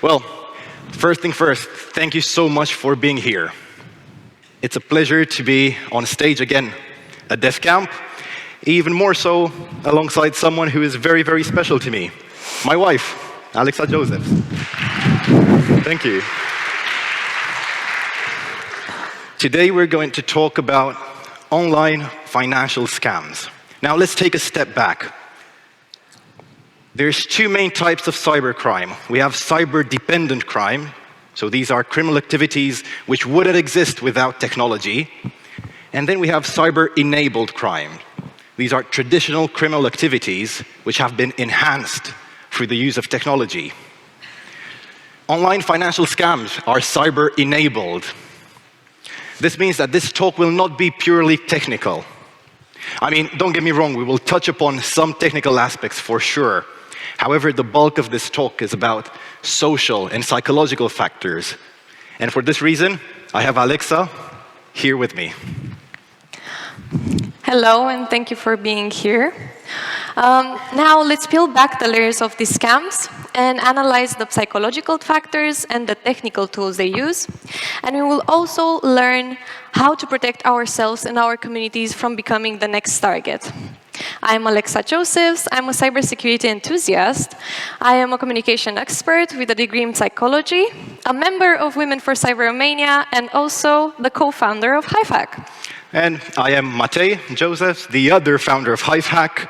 Well, first thing first, thank you so much for being here. It's a pleasure to be on stage again at DefCamp, even more so alongside someone who is very, very special to me, my wife, Alexa Josephs. Thank you. Today we're going to talk about online financial scams. Now let's take a step back. There's two main types of cybercrime. We have cyber-dependent crime, so these are criminal activities which wouldn't exist without technology. And then we have cyber-enabled crime. These are traditional criminal activities which have been enhanced through the use of technology. Online financial scams are cyber-enabled. This means that this talk will not be purely technical. I mean, don't get me wrong, we will touch upon some technical aspects for sure. However, the bulk of this talk is about social and psychological factors. And for this reason, I have Alexa here with me. Hello, and thank you for being here. Now, let's peel back the layers of these scams and analyze the psychological factors and the technical tools they use. And we will also learn how to protect ourselves and our communities from becoming the next target. I'm Alexa Josephs. I'm a cybersecurity enthusiast. I am a communication expert with a degree in psychology, a member of Women for Cyber Romania, and also the co-founder of HiveHack. And I am Matei Josephs, the other founder of HiveHack.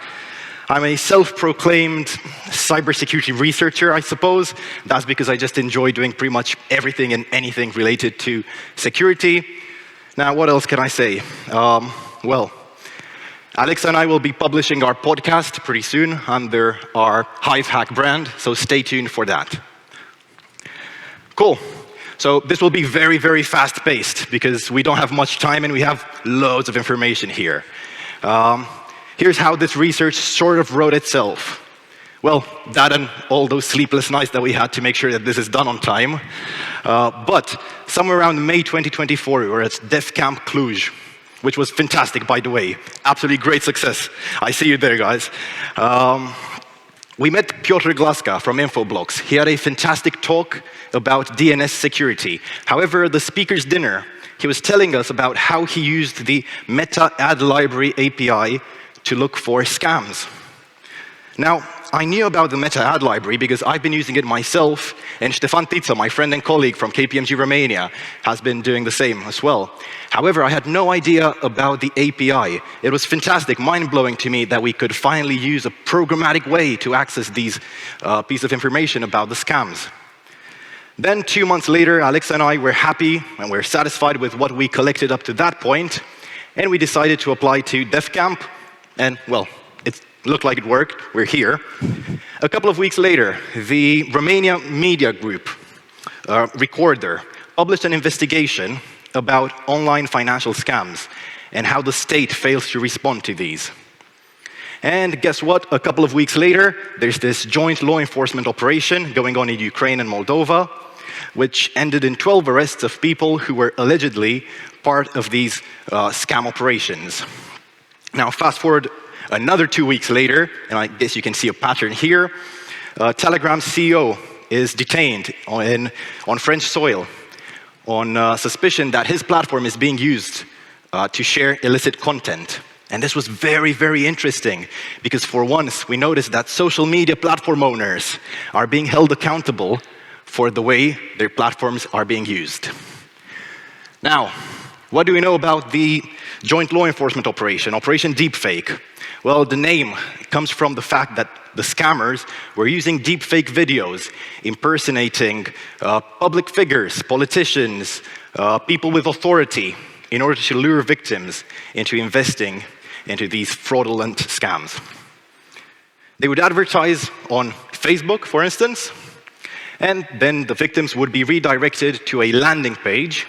I'm a self-proclaimed cybersecurity researcher, I suppose. That's because I just enjoy doing pretty much everything and anything related to security. Now, what else can I say? Well, Alexa and I will be publishing our podcast pretty soon under our HiveHack brand, so stay tuned for that. Cool. So this will be very, very fast-paced because we don't have much time and we have loads of information here. Here's how this research sort of wrote itself. Well, that and all those sleepless nights that we had to make sure that this is done on time. But somewhere around May 2024, we were at DefCamp Cluj, which was fantastic, by the way. Absolutely great success. I see you there, guys. We met Piotr Glaska from Infoblox. He had a fantastic talk about DNS security. However, at the speaker's dinner, he was telling us about how he used the Meta Ad Library API to look for scams. Now, I knew about the Meta Ad Library because I've been using it myself, and Ștefan Tiță, my friend and colleague from KPMG Romania, has been doing the same as well. However, I had no idea about the API. It was fantastic, mind-blowing to me that we could finally use a programmatic way to access these pieces of information about the scams. Then 2 months later, Alexa and I were happy and we're satisfied with what we collected up to that point, and we decided to apply to DefCamp, and well, it looked like it worked. We're here. A couple of weeks later, the Romania Media Group, Recorder, published an investigation about online financial scams and how the state fails to respond to these. And guess what? A couple of weeks later, there's this joint law enforcement operation going on in Ukraine and Moldova, which ended in 12 arrests of people who were allegedly part of these scam operations. Now, fast forward another 2 weeks later, and I guess you can see a pattern here, Telegram's CEO is detained on French soil on suspicion that his platform is being used to share illicit content. And this was very, very interesting, because for once we noticed that social media platform owners are being held accountable for the way their platforms are being used. Now, what do we know about the joint law enforcement operation, Operation Deepfake? Well, the name comes from the fact that the scammers were using deepfake videos impersonating public figures, politicians, people with authority in order to lure victims into investing into these fraudulent scams. They would advertise on Facebook, for instance, and then the victims would be redirected to a landing page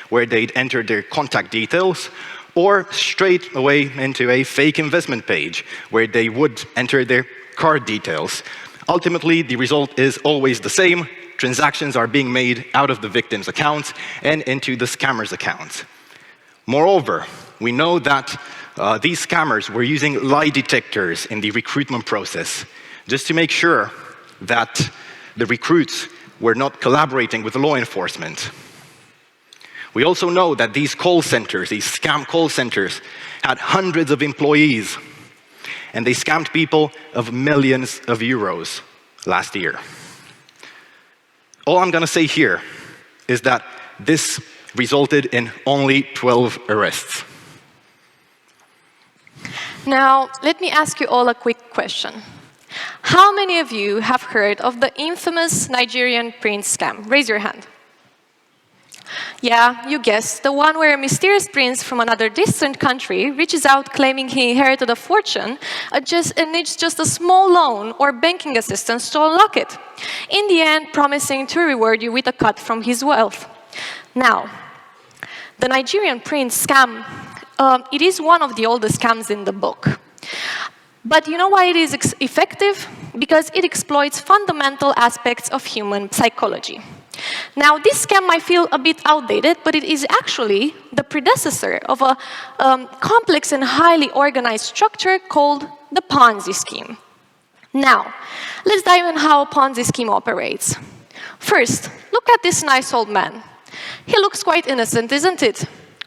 where they'd enter their contact details, or straight away into a fake investment page where they would enter their card details. Ultimately, the result is always the same. Transactions are being made out of the victim's accounts and into the scammer's accounts. Moreover, we know that these scammers were using lie detectors in the recruitment process, just to make sure that the recruits were not collaborating with law enforcement. We also know that these call centers, these scam call centers, had hundreds of employees, and they scammed people of millions of euros last year. All I'm going to say here is that this resulted in only 12 arrests. Now, let me ask you all a quick question. How many of you have heard of the infamous Nigerian prince scam? Raise your hand. Yeah, you guessed, the one where a mysterious prince from another distant country reaches out claiming he inherited a fortune and needs just a small loan or banking assistance to unlock it. In the end, promising to reward you with a cut from his wealth. Now, the Nigerian prince scam, it is one of the oldest scams in the book. But you know why it is effective? Because it exploits fundamental aspects of human psychology. Now, this scam might feel a bit outdated, but it is actually the predecessor of a complex and highly organized structure called the Ponzi scheme. Now, let's dive in how a Ponzi scheme operates. First, look at this nice old man. He looks quite innocent, isn't it?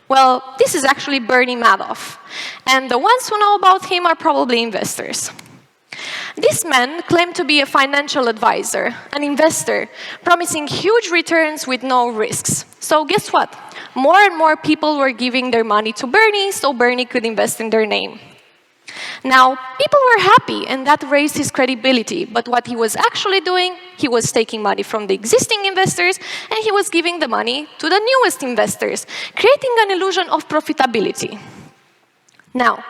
Well, this is actually Bernie Madoff, and the ones who know about him are probably investors. This man claimed to be a financial advisor, an investor, promising huge returns with no risks. So guess what? More and more people were giving their money to Bernie so Bernie could invest in their name. Now, people were happy, and that raised his credibility. But what he was actually doing, he was taking money from the existing investors, and he was giving the money to the newest investors, creating an illusion of profitability. Now,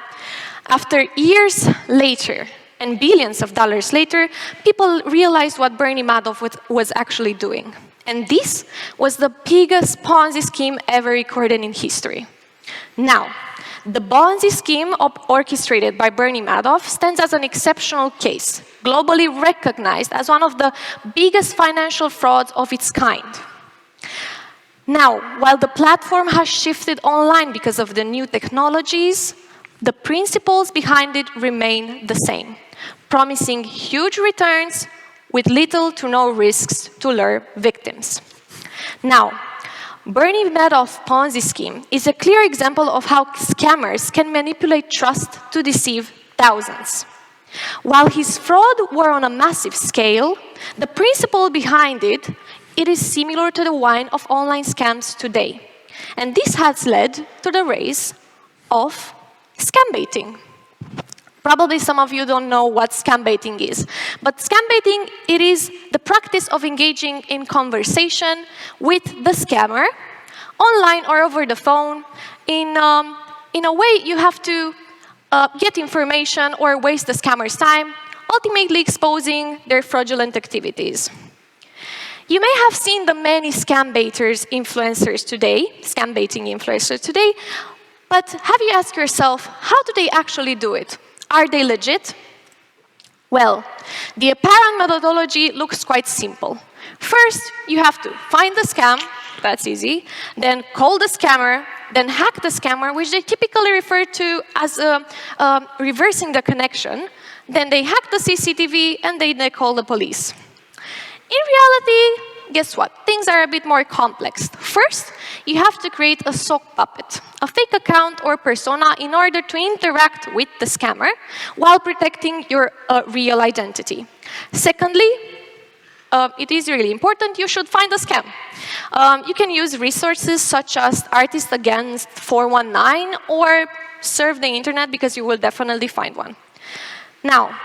after years later, and billions of dollars later, people realized what Bernie Madoff was actually doing. And this was the biggest Ponzi scheme ever recorded in history. Now, the Ponzi scheme orchestrated by Bernie Madoff stands as an exceptional case, globally recognized as one of the biggest financial frauds of its kind. Now, while the platform has shifted online because of the new technologies, the principles behind it remain the same, promising huge returns with little to no risks to lure victims. Now, Bernie Madoff's Ponzi scheme is a clear example of how scammers can manipulate trust to deceive thousands. While his fraud were on a massive scale, the principle behind it is similar to the one of online scams today. And this has led to the rise of scam baiting. Probably some of you don't know what scam baiting is. But scam baiting, it is the practice of engaging in conversation with the scammer, online or over the phone. In a way, you have to get information or waste the scammer's time, ultimately exposing their fraudulent activities. You may have seen the many scam baiters influencers today, scam baiting influencers today, but have you asked yourself, how do they actually do it? Are they legit? Well, the apparent methodology looks quite simple. First, you have to find the scam, that's easy, then call the scammer, then hack the scammer, which they typically refer to as reversing the connection. Then they hack the CCTV, and they call the police. In reality, guess what? Things are a bit more complex. First, you have to create a sock puppet, a fake account or persona in order to interact with the scammer while protecting your real identity. Secondly, it is really important, you should find the scam. You can use resources such as Artists Against 419 or surf the internet because you will definitely find one. Now,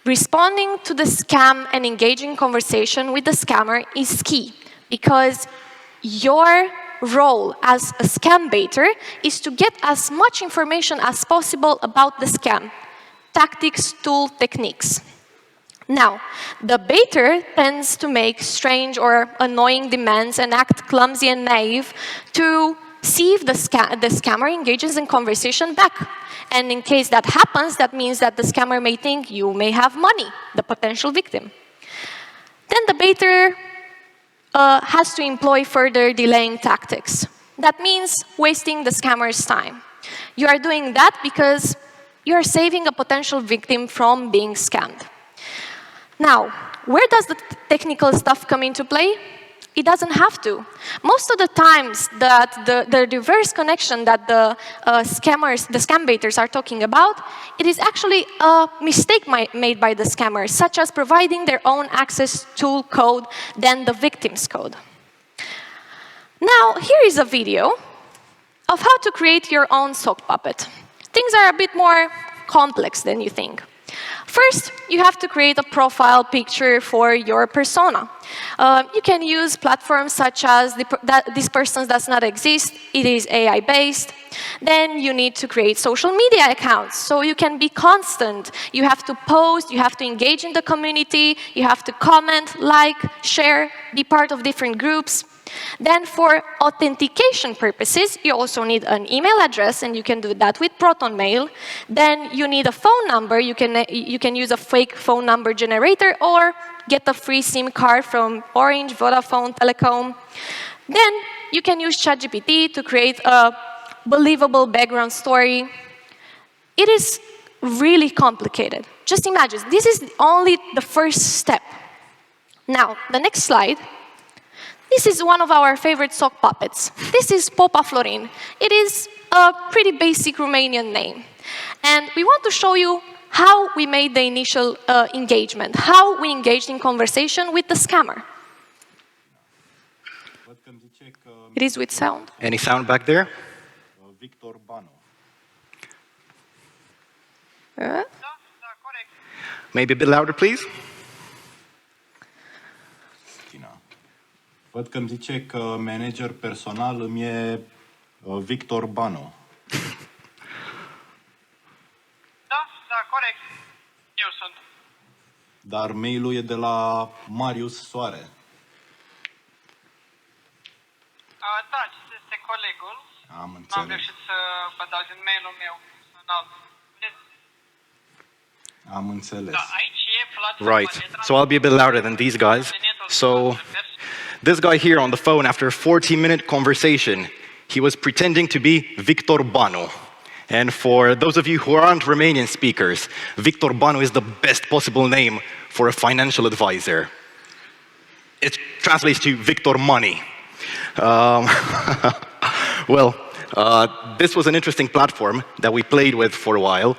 responding to the scam and engaging conversation with the scammer is key because your role as a scam baiter is to get as much information as possible about the scam, tactics, tool, techniques. Now, the baiter tends to make strange or annoying demands and act clumsy and naive to see if the scammer engages in conversation back. And in case that happens, that means that the scammer may think you may have money, the potential victim. Then the baiter has to employ further delaying tactics. That means wasting the scammer's time. You are doing that because you are saving a potential victim from being scammed. Now, where does the technical stuff come into play? It doesn't have to. Most of the times that the reverse connection that the scammers, the scam baiters are talking about, it is actually a mistake made by the scammers, such as providing their own access tool code than the victim's code. Now, here is a video of how to create your own sock puppet. Things are a bit more complex than you think. First, you have to create a profile picture for your persona. You can use platforms such as this person does not exist, it is AI-based. Then you need to create social media accounts, so you can be constant. You have to post, you have to engage in the community, you have to comment, like, share, be part of different groups. Then for authentication purposes, you also need an email address, and you can do that with Proton Mail. Then you need a phone number. You can use a fake phone number generator or get a free SIM card from Orange, Vodafone, Telecom. Then you can use ChatGPT to create a believable background story. It is really complicated. Just imagine, this is only the first step. Now, the next slide. This is one of our favorite sock puppets. This is Popa Florin. It is a pretty basic Romanian name. And we want to show you how we made the initial engagement, how we engaged in conversation with the scammer. It is with sound. Any sound back there? Victor Bano. Maybe a bit louder, please. Văd că îmi zice că manager personal îmi e Victor Bano. Da, corect. Eu sunt. Dar mail-ul e de la Marius Soare. Da, este colegul. Am N-am înțeles. reușit să vă dau din mail-ul meu personal. Am înțeles. Da, aici e platforma. Right. So I'll be a bit louder than these guys. So this guy here on the phone, after a 40-minute conversation, he was pretending to be Victor Bano. And for those of you who aren't Romanian speakers, Victor Bano is the best possible name for a financial advisor. It translates to Victor Money. Well, this was an interesting platform that we played with for a while,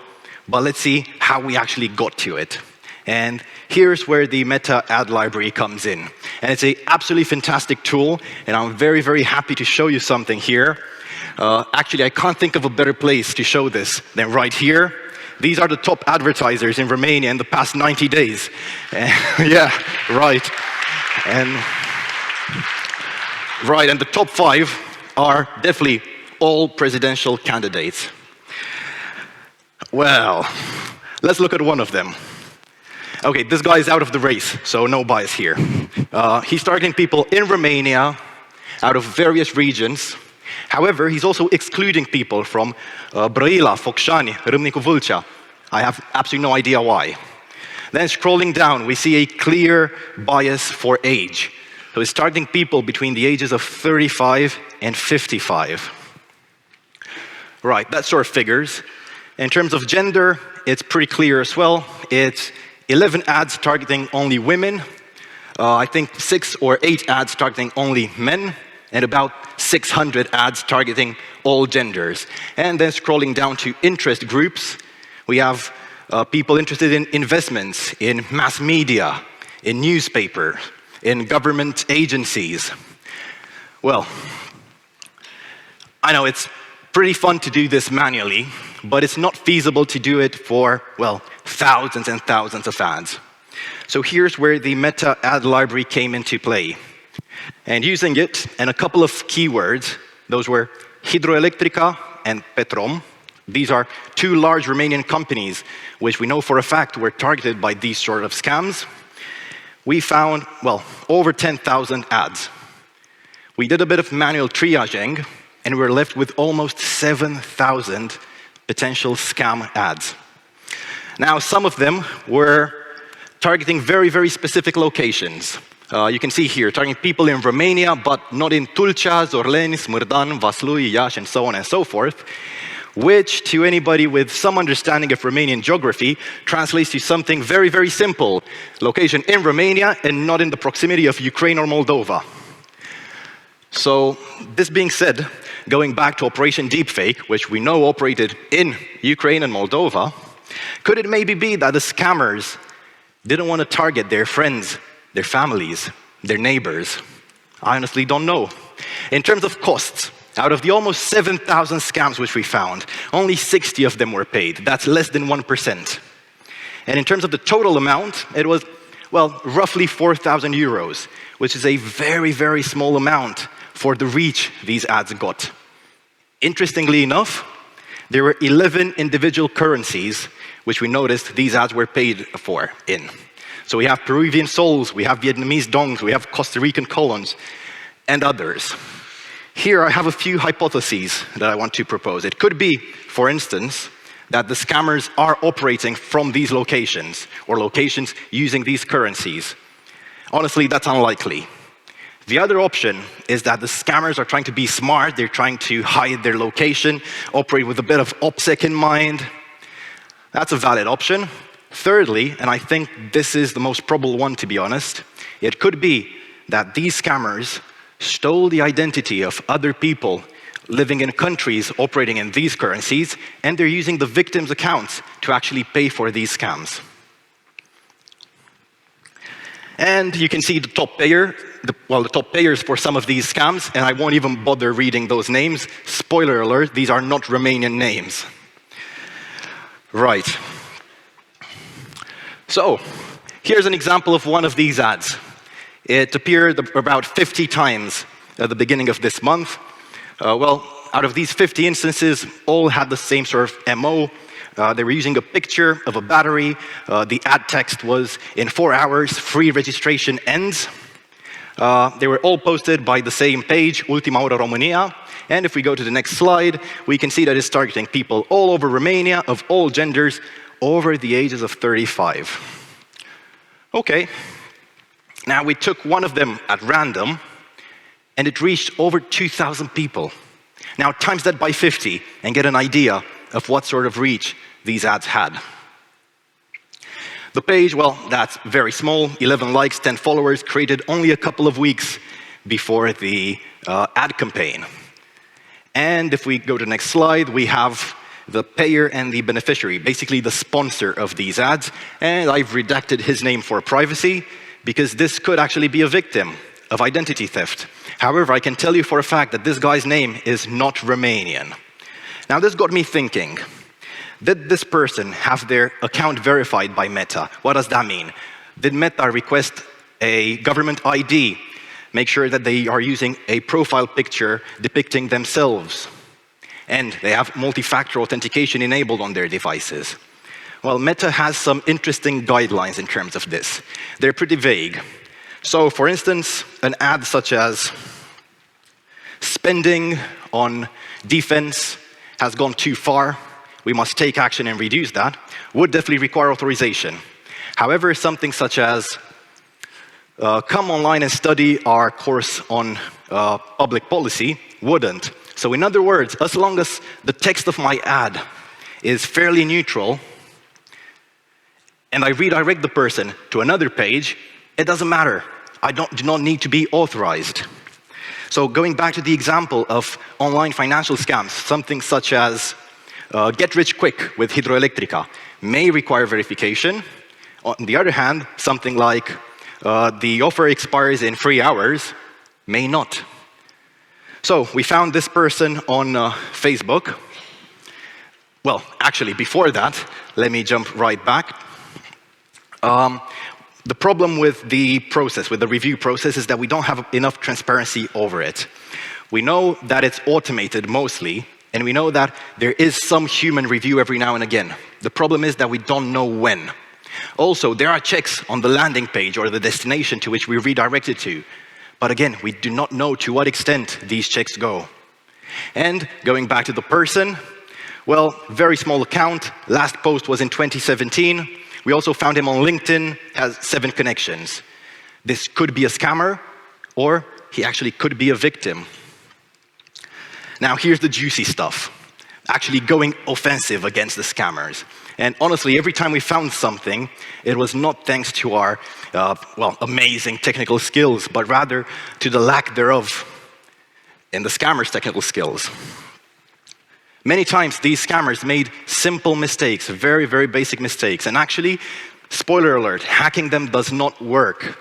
but let's see how we actually got to it. And here's where the Meta ad library comes in. And it's an absolutely fantastic tool, and I'm very, very happy to show you something here. Actually, I can't think of a better place to show this than right here. These are the top advertisers in Romania in the past 90 days. Yeah, right. And the top 5 are definitely all presidential candidates. Well, let's look at one of them. Okay, this guy is out of the race, so no bias here. He's targeting people in Romania out of various regions. However, he's also excluding people from Brăila, Focșani, Râmnicu Vâlcea. I have absolutely no idea why. Then scrolling down, we see a clear bias for age. So he's targeting people between the ages of 35 and 55. Right, that sort of figures. In terms of gender, it's pretty clear as well. It's 11 ads targeting only women, I think 6 or 8 ads targeting only men, and about 600 ads targeting all genders. And then scrolling down to interest groups, we have people interested in investments, in mass media, in newspaper, in government agencies. Well, I know it's pretty fun to do this manually, but it's not feasible to do it for, well, thousands and thousands of ads. So here's where the Meta ad library came into play. And using it and a couple of keywords, those were Hidroelectrica and Petrom. These are 2 large Romanian companies, which we know for a fact were targeted by these sort of scams. We found, well, over 10,000 ads. We did a bit of manual triaging, and we were left with almost 7,000 potential scam ads. Now, some of them were targeting very, very specific locations. You can see here, targeting people in Romania, but not in Tulcea, Zorleni, Smârdan, Vaslui, Iași, and so on and so forth. which to anybody with some understanding of Romanian geography translates to something very, very simple. Location in Romania and not in the proximity of Ukraine or Moldova. So, this being said, going back to Operation Deepfake, which we know operated in Ukraine and Moldova, could it maybe be that the scammers didn't want to target their friends, their families, their neighbors? I honestly don't know. In terms of costs, out of the almost 7,000 scams which we found, only 60 of them were paid. That's less than 1%. And in terms of the total amount, it was, well, roughly 4,000 euros, which is a very, very small amount for the reach these ads got. Interestingly enough, there were 11 individual currencies which we noticed these ads were paid for in. So we have Peruvian sols, we have Vietnamese dongs, we have Costa Rican colons, and others. Here I have a few hypotheses that I want to propose. It could be, for instance, that the scammers are operating from these locations, or locations using these currencies. Honestly, that's unlikely. The other option is that the scammers are trying to be smart, they're trying to hide their location, operate with a bit of OPSEC in mind. That's a valid option. Thirdly, and I think this is the most probable one to be honest, it could be that these scammers stole the identity of other people living in countries operating in these currencies, and they're using the victims' accounts to actually pay for these scams. And you can see the top payer, the top payers for some of these scams, and I won't even bother reading those names. Spoiler alert, these are not Romanian names. Right. So, here's an example of one of these ads. It appeared about 50 times at the beginning of this month. Well, out of these 50 instances, all had the same sort of MO. They were using a picture of a battery. The ad text was, in 4 hours, free registration ends. They were all posted by the same page, Ultima Oră România. And if we go to the next slide, we can see that it's targeting people all over Romania, of all genders, over the ages of 35. Okay. Now, we took one of them at random, and it reached over 2,000 people. Now, times that by 50 and get an idea of what sort of reach these ads had. The page, well, that's very small, 11 likes, 10 followers, created only a couple of weeks before the ad campaign. And if we go to the next slide, we have the payer and the beneficiary, basically the sponsor of these ads, and I've redacted his name for privacy, because this could actually be a victim of identity theft. However, I can tell you for a fact that this guy's name is not Romanian. Now, this got me thinking, did this person have their account verified by Meta? What does that mean? Did Meta request a government ID, make sure that they are using a profile picture depicting themselves, and they have multi-factor authentication enabled on their devices? Well, Meta has some interesting guidelines in terms of this. They're pretty vague. So, for instance, an ad such as spending on defense has gone too far, we must take action and reduce that, would definitely require authorization. However, something such as come online and study our course on public policy wouldn't. So in other words, as long as the text of my ad is fairly neutral, and I redirect the person to another page, it doesn't matter. I do not need to be authorized. So going back to the example of online financial scams, something such as get rich quick with Hidroelectrica may require verification. On the other hand, something like the offer expires in 3 hours may not. So we found this person on Facebook. Well, actually, before that, let me jump right back. The problem with the process, with the review process, is that we don't have enough transparency over it. We know that it's automated mostly, and we know that there is some human review every now and again. The problem is that we don't know when. Also, there are checks on the landing page or the destination to which we redirected to. But again, we do not know to what extent these checks go. And going back to the person, well, very small account. Last post was in 2017. We also found him on LinkedIn, has 7 connections. This could be a scammer, or he actually could be a victim. Now, here's the juicy stuff. actually going offensive against the scammers. And honestly, every time we found something, it was not thanks to our, well, amazing technical skills, but rather to the lack thereof in the scammers' technical skills. Many times, these scammers made simple mistakes, very, very basic mistakes. And actually, spoiler alert, hacking them does not work.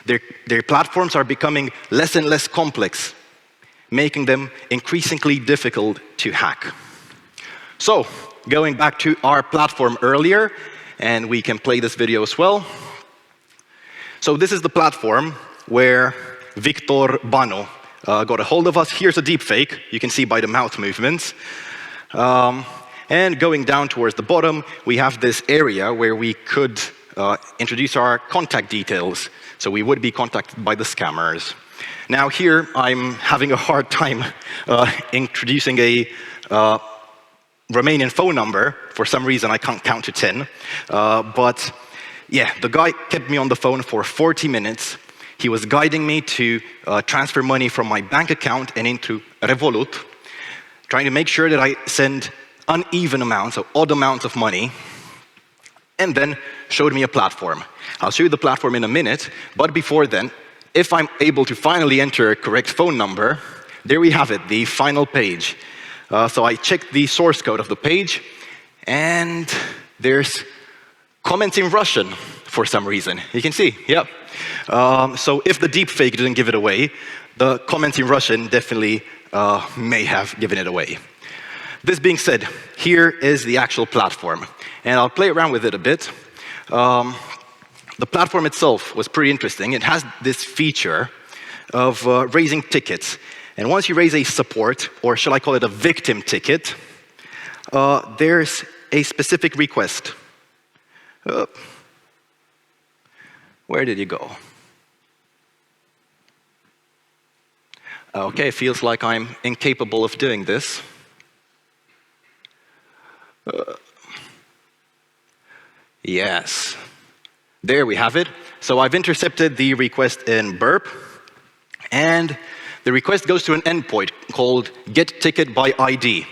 Their platforms are becoming less and less complex, making them increasingly difficult to hack. So, going back to our platform earlier, and we can play this video as well. So this is the platform where Victor Bano got a hold of us. Here's a deepfake, you can see by the mouth movements. And going down towards the bottom, we have this area where we could introduce our contact details. So we would be contacted by the scammers. Now here, I'm having a hard time introducing a Romanian phone number. For some reason, I can't count to 10. But yeah, the guy kept me on the phone for 40 minutes. He was guiding me to transfer money from my bank account and into Revolut, trying to make sure that I send uneven amounts, or odd amounts of money, and then showed me a platform. I'll show you the platform in a minute, but before then, if I'm able to finally enter a correct phone number, there we have it, the final page. So I checked the source code of the page, and there's comments in Russian for some reason. You can see, yep. So if the deepfake didn't give it away, the comments in Russian definitely may have given it away. This being said, here is the actual platform, and I'll play around with it a bit. The platform itself was pretty interesting. It has this feature of raising tickets. And once you raise a support, or shall I call it a victim ticket, there's a specific request. Where did you go? Okay, feels like I'm incapable of doing this. Yes. There we have it. So I've intercepted the request in burp, and the request goes to an endpoint called getTicketById.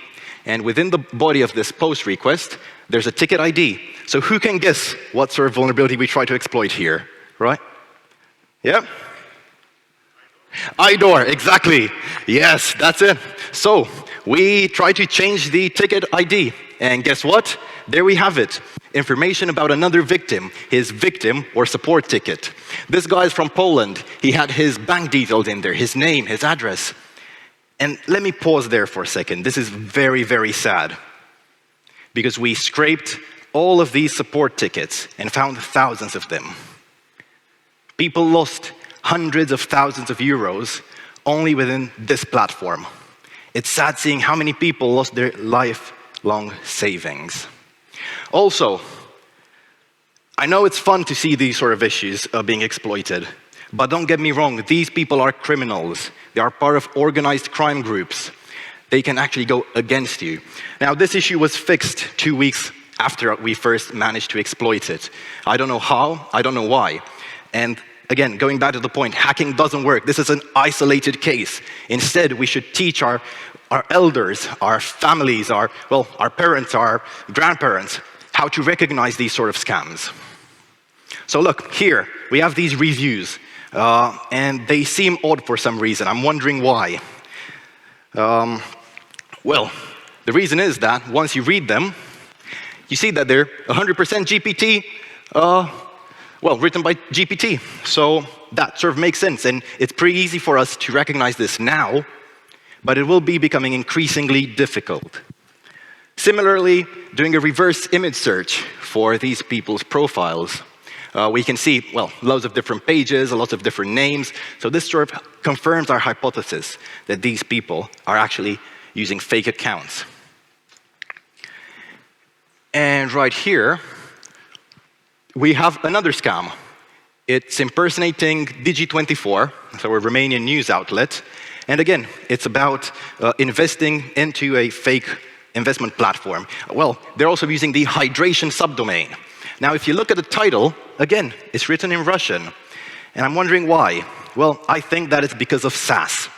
And within the body of this post request, there's a ticket ID. So who can guess what sort of vulnerability we try to exploit here, right? Yeah? IDOR, exactly. Yes, that's it. So we try to change the ticket ID. And guess what? There we have it. Information about another victim, his victim or support ticket. This guy is from Poland. He had his bank details in there, his name, his address. And let me pause there for a second. This is very, very sad. Because we scraped all of these support tickets and found thousands of them. People lost hundreds of thousands of euros only within this platform. It's sad seeing how many people lost their lifelong savings. Also, I know it's fun to see these sort of issues being exploited, but don't get me wrong, these people are criminals. They are part of organized crime groups. They can actually go against you. Now, this issue was fixed 2 weeks after we first managed to exploit it. I don't know how, I don't know why. And again, going back to the point, hacking doesn't work. This is an isolated case. Instead, we should teach our elders, our families, our parents, our grandparents, how to recognize these sort of scams. So look, here, we have these reviews, and they seem odd for some reason. I'm wondering why. Well, the reason is that once you read them, you see that they're 100% GPT, written by GPT. So that sort of makes sense, and it's pretty easy for us to recognize this now, but it will be becoming increasingly difficult. Similarly, doing a reverse image search for these people's profiles, we can see, loads of different pages, lots of different names. So this sort of confirms our hypothesis that these people are actually using fake accounts. And right here, we have another scam. It's impersonating Digi24, so a Romanian news outlet. And again, it's about investing into a fake investment platform. Well, they're also using the hydration subdomain. Now, if you look at the title, again, it's written in Russian. And I'm wondering why. Well, I think that it's because of SAS.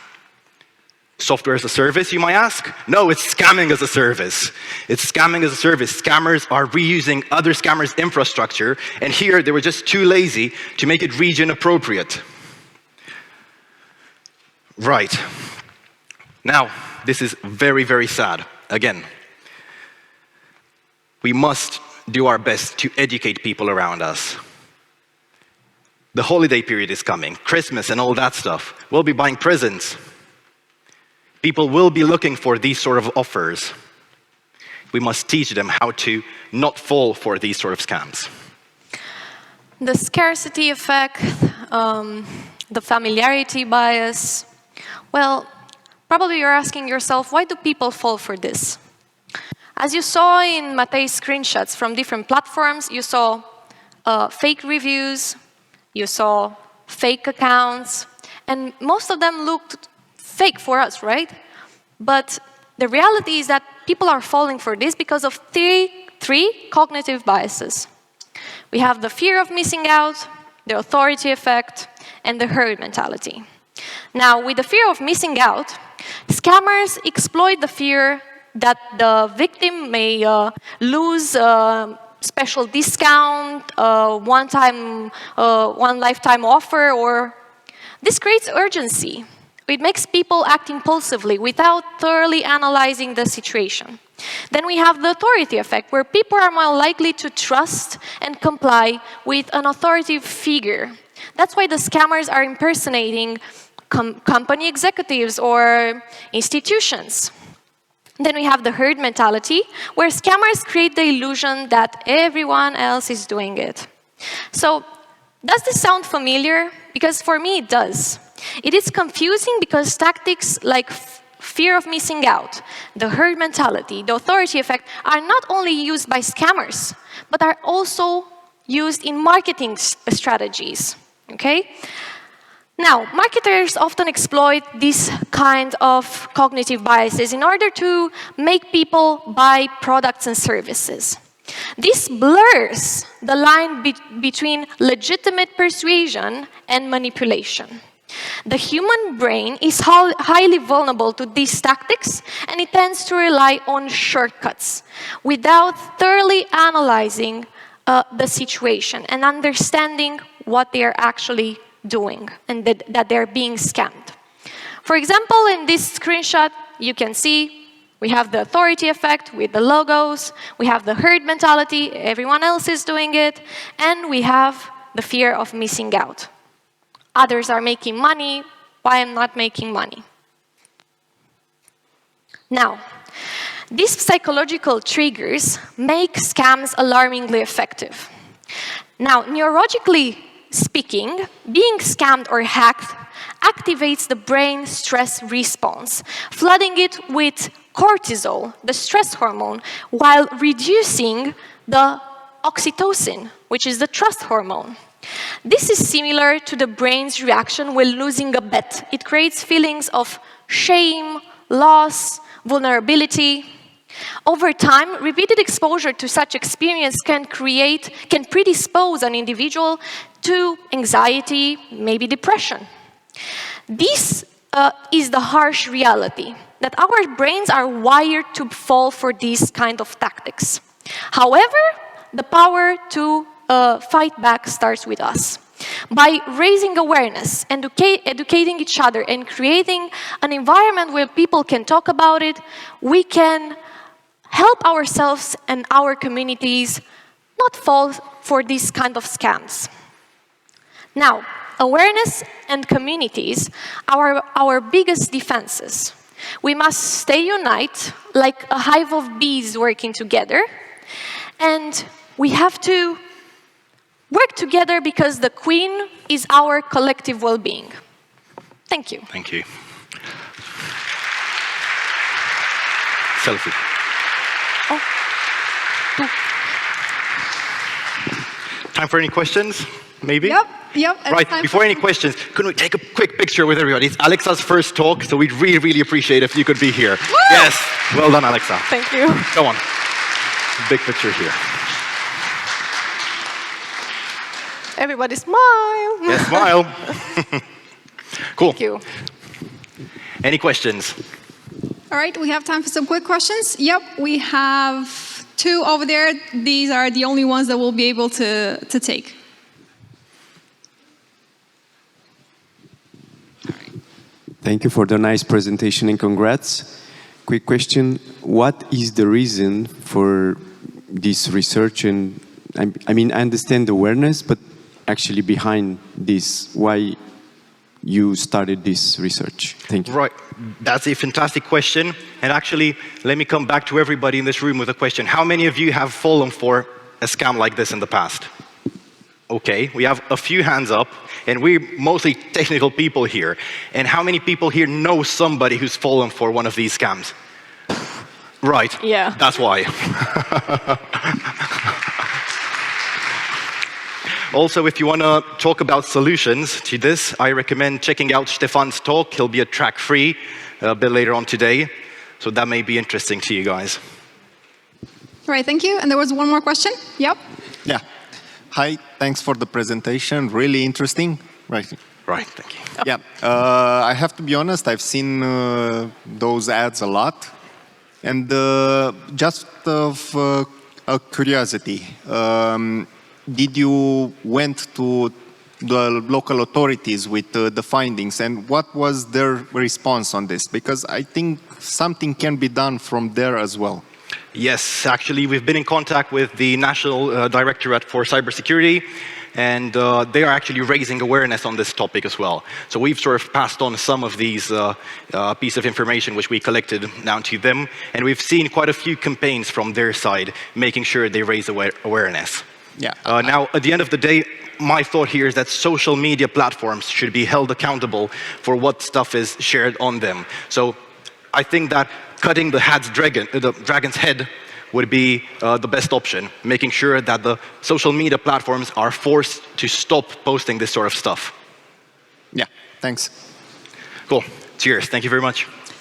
Software as a service, you might ask? No, it's scamming as a service. It's scamming as a service. Scammers are reusing other scammers' infrastructure, and here they were just too lazy to make it region appropriate. Right. Now, this is very, very sad. Again, we must do our best to educate people around us. The holiday period is coming, Christmas and all that stuff. We'll be buying presents. People will be looking for these sort of offers. We must teach them how to not fall for these sort of scams. The scarcity effect, the familiarity bias. Well, probably you're asking yourself, why do people fall for this? As you saw in Matei's screenshots from different platforms, you saw fake reviews, you saw fake accounts, and most of them looked fake for us, right? But the reality is that people are falling for this because of three cognitive biases. We have the fear of missing out, the authority effect, and the herd mentality. Now, with the fear of missing out, scammers exploit the fear that the victim may lose special discount, one lifetime offer, or this creates urgency. It makes people act impulsively without thoroughly analyzing the situation. Then we have the authority effect, where people are more likely to trust and comply with an authoritative figure. That's why the scammers are impersonating company executives or institutions. Then we have the herd mentality, where scammers create the illusion that everyone else is doing it. So, does this sound familiar? Because for me it does. It is confusing because tactics like fear of missing out, the herd mentality, the authority effect are not only used by scammers, but are also used in marketing strategies, okay? Now, marketers often exploit this kind of cognitive biases in order to make people buy products and services. This blurs the line between legitimate persuasion and manipulation. The human brain is highly vulnerable to these tactics, and it tends to rely on shortcuts without thoroughly analyzing the situation and understanding what they are actually doing and that they're being scammed. For example, in this screenshot, you can see we have the authority effect with the logos, we have the herd mentality, everyone else is doing it, and we have the fear of missing out. Others are making money, why am I not making money? Now, these psychological triggers make scams alarmingly effective. Now, neurologically speaking, being scammed or hacked activates the brain stress response, flooding it with cortisol, the stress hormone, while reducing the oxytocin, which is the trust hormone. This is similar to the brain's reaction when losing a bet. It creates feelings of shame, loss, vulnerability. Over time, repeated exposure to such experience can predispose an individual to anxiety, maybe depression. This is the harsh reality, that our brains are wired to fall for these kind of tactics. However, the power to fight back starts with us. By raising awareness, educating each other, and creating an environment where people can talk about it, we can help ourselves and our communities not fall for these kind of scams. Now, awareness and communities are our biggest defenses. We must stay united like a hive of bees working together, and we have to work together because the queen is our collective well-being. Thank you. Thank you. Selfie. Oh. Time for any questions? Maybe? Yep. Right, before any questions, couldn't we take a quick picture with everybody? It's Alexa's first talk, so we'd really, really appreciate if you could be here. Woo! Yes, well done, Alexa. Thank you. Go on. Big picture here. Everybody smile. Yes, smile. Cool. Thank you. Any questions? All right, we have time for some quick questions. Yep, we have 2 over there. These are the only ones that we'll be able to take. Thank you for the nice presentation and congrats. Quick question, what is the reason for this research? And I mean, I understand the awareness, but actually behind this, why you started this research? Thank you. Right, that's a fantastic question. And actually, let me come back to everybody in this room with a question. How many of you have fallen for a scam like this in the past? Okay, we have a few hands up, and we're mostly technical people here. And how many people here know somebody who's fallen for one of these scams? Right, Yeah. that's why. Also, if you want to talk about solutions to this, I recommend checking out Stefan's talk. He'll be at track 3 a bit later on today. So that may be interesting to you guys. All right, thank you. And there was one more question. Yep. Yeah. Hi, thanks for the presentation. Really interesting. Right. Right, thank you. Yeah. I have to be honest, I've seen those ads a lot. And just of a curiosity, did you went to the local authorities with the findings, and what was their response on this? Because I think something can be done from there as well. Yes, actually, we've been in contact with the National Directorate for Cybersecurity, and they are actually raising awareness on this topic as well. So we've sort of passed on some of these pieces of information which we collected down to them, and we've seen quite a few campaigns from their side making sure they raise awareness. Yeah. Now, at the end of the day, my thought here is that social media platforms should be held accountable for what stuff is shared on them. So I think that cutting the dragon's head would be the best option, making sure that the social media platforms are forced to stop posting this sort of stuff. Yeah, thanks. Cool. Cheers. Thank you very much.